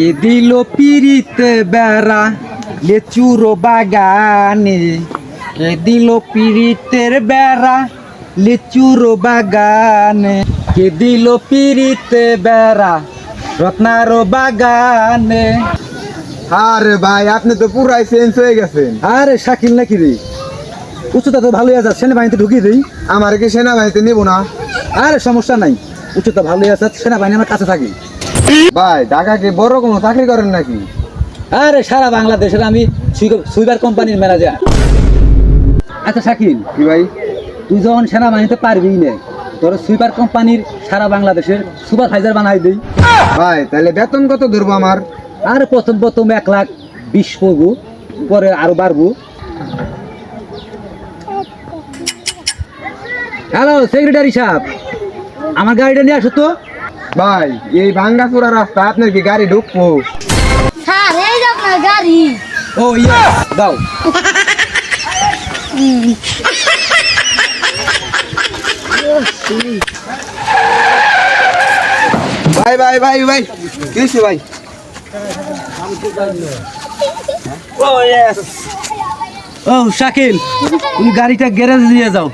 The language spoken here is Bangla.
এ দিল পিরিতে বেড়া লেচুর বাগানে, এ দিল পিরিতের বেড়া লেচুর বাগানে, কে দিল পিরিতে বেড়া রত্নার বাগানে। আরে ভাই আপনি তো পুরাই চেঞ্জ হয়ে গেছেন। আরে শাকিল নাকি রে, উচ্চতা তো ভালোই আছে, সেনাবাহিনীতে ঢুকিয়ে দিই। আমার কি সেনাবাহিনীতে নিব না? আরে সমস্যা নাই, উচ্চতা ভালোই আছে, সেনাবাহিনী আমার কাছে থাকি। ভাই ঢাকা কি বড় কোনো চাকরি করেন নাকি? আরে সারা বাংলাদেশের আমি সুইপার কোম্পানির ম্যানেজার। আচ্ছা শাকিল, কি ভাই? তুই যখন সেনাবাহিনীতে পারবি না, তোর সুইপার কোম্পানির সারা বাংলাদেশের সুপারভাইজার বানাই দিই। ভাই তাহলে বেতন কত ধরবো আমার? আর প্রথম 1,20,000 পড়বো, পরে আরো বাড়বো। হ্যালো সেক্রেটারি সাহেব, আমার গাড়িটা নিয়ে আসো তো। ভাই এই ভাঙ্গাচোরা রাস্তা আপনার কি গাড়ি ঢুকবো? স্যার এই যে আপনার গাড়ি। ও ইয়ে দাও। ভাই ভাই ভাই ভাই কিছু ভাই। ও শাকিল, তুমি গাড়িটা গ্যারেজে নিয়ে যাও।